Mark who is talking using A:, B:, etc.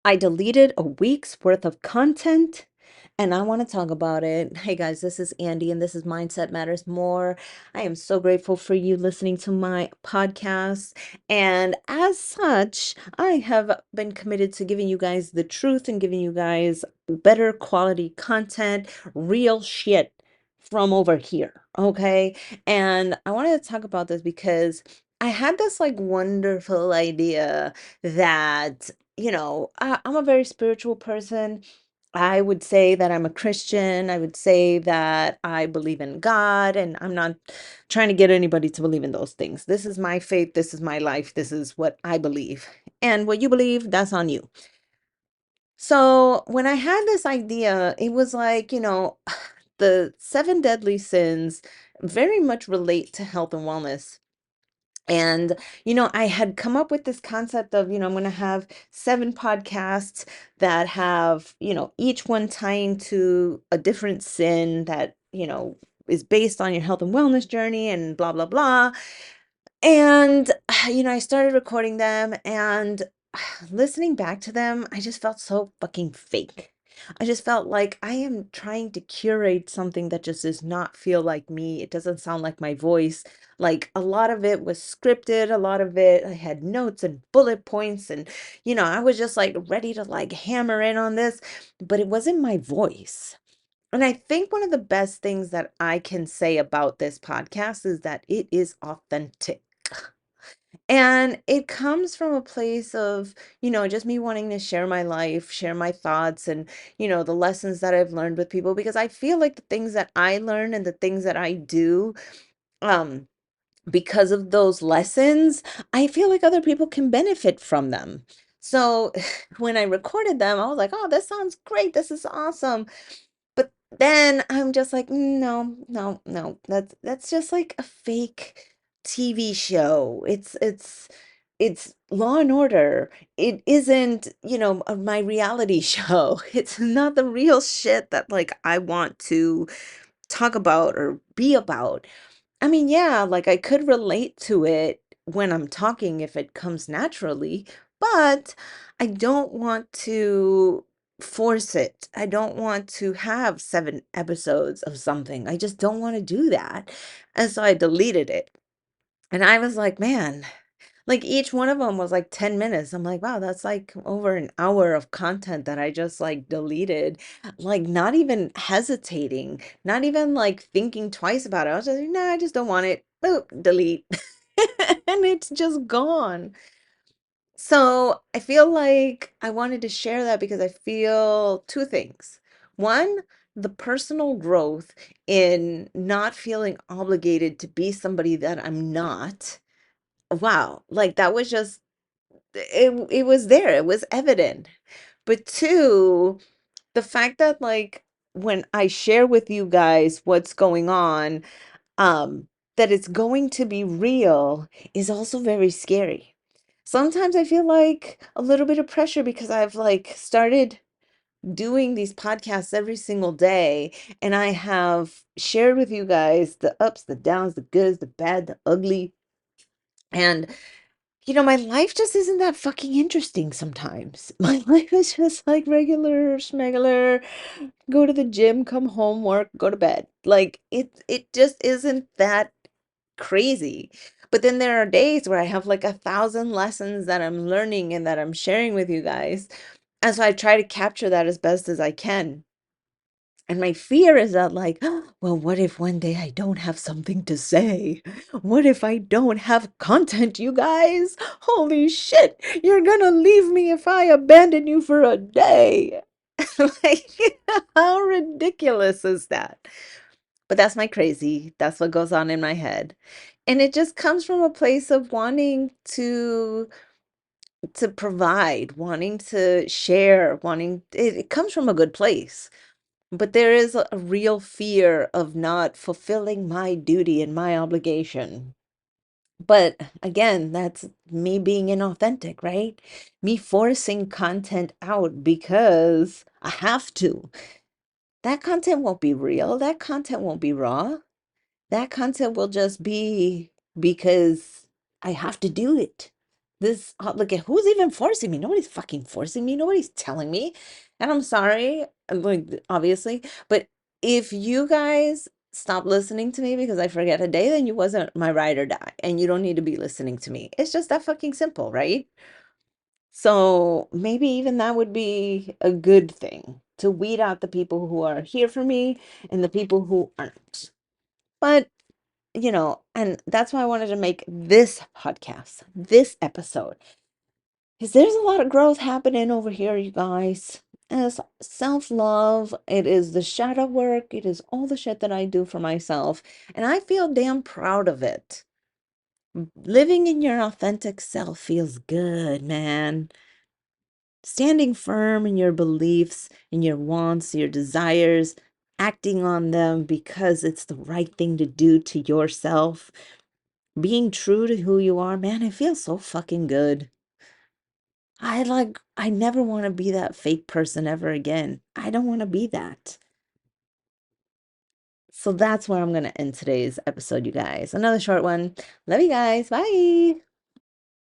A: I deleted a week's worth of content and I want to talk about it. Hey guys, this is Andy and this is Mindset Matters More. I am so grateful for you listening to my podcast. And as such, I have been committed to giving you guys the truth and giving you guys better quality content, real shit from over here. Okay. And I wanted to talk about this because I had this like wonderful idea that I'm a very spiritual person. I would say that I'm a Christian. I would say that I believe in God, and I'm not trying to get anybody to believe in those things. This is my faith. This is my life. This is what I believe. And what you believe, that's on you. So when I had this idea, it was like, the seven deadly sins very much relate to health and wellness. And, I had come up with this concept of, I'm going to have seven podcasts that have, each one tying to a different sin that, is based on your health and wellness journey and blah, blah, blah. And, I started recording them and listening back to them, I just felt so fucking fake. I just felt like I am trying to curate something that just does not feel like me. It doesn't sound like my voice. Like a lot of it was scripted, a lot of it I had notes and bullet points and I was just like ready to like hammer in on this, but it wasn't my voice. And I think one of the best things that I can say about this podcast is that it is authentic. And it comes from a place of, just me wanting to share my life, share my thoughts, and, the lessons that I've learned with people, because I feel like the things that I learn and the things that I do, um, because of those lessons, I feel like other people can benefit from them. So when I recorded them, I was like, oh, this sounds great. This is awesome. But then I'm just like, no, no, no. That's just like a fake TV show. It's Law and Order. It isn't, my reality show. It's not the real shit that like I want to talk about or be about. I mean, yeah, like I could relate to it when I'm talking if it comes naturally, but I don't want to force it. I don't want to have seven episodes of something. I just don't want to do that. And so I deleted it. And I was like, man, like each one of them was like 10 minutes. I'm like, wow, that's like over an hour of content that I just like deleted, like not even hesitating, not even like thinking twice about it. I was just like, no, I just don't want it. Boop, delete. And it's just gone. So I feel like I wanted to share that because I feel two things. One, the personal growth in not feeling obligated to be somebody that I'm not. Wow, like that was just it was there, it was evident. But two, the fact that like when I share with you guys what's going on, um, that it's going to be real is also very scary. Sometimes I feel like a little bit of pressure because I've like started doing these podcasts every single day and I have shared with you guys the ups, the downs, the goods, the bad, the ugly. And my life just isn't that fucking interesting sometimes. My life is just like regular schmegular, go to the gym, come home, work, go to bed. Like it just isn't that crazy. But then there are days where I have like 1,000 lessons that I'm learning and that I'm sharing with you guys. And so I try to capture that as best as I can. And my fear is that, like, well, what if one day I don't have something to say? What if I don't have content, you guys? Holy shit, you're gonna leave me if I abandon you for a day. Like, how ridiculous is that? But that's my crazy. That's what goes on in my head. And it just comes from a place of wanting to provide, wanting to share, wanting it comes from a good place. But there is a real fear of not fulfilling my duty and my obligation. But again, that's me being inauthentic, right? Me forcing content out because I have to. That content won't be real. That content won't be raw. That content will just be because I have to do it. Look at who's even forcing me. Nobody's fucking forcing me. Nobody's telling me. And I'm sorry, like obviously, but if you guys stop listening to me because I forget a day, then you wasn't my ride or die, and you don't need to be listening to me. It's just that fucking simple, right? So maybe even that would be a good thing to weed out the people who are here for me and the people who aren't. But and that's why I wanted to make this podcast, this episode, because there's a lot of growth happening over here, you guys. As self-love, it is the shadow work, it is all the shit that I do for myself, and I feel damn proud of it. Living in your authentic self feels good, man. Standing firm in your beliefs, in your wants, your desires, acting on them because it's the right thing to do to yourself, being true to who you are, man, it feels so fucking good. I never want to be that fake person ever again. I don't want to be that. So that's where I'm going to end today's episode, you guys. Another short one. Love you guys. Bye.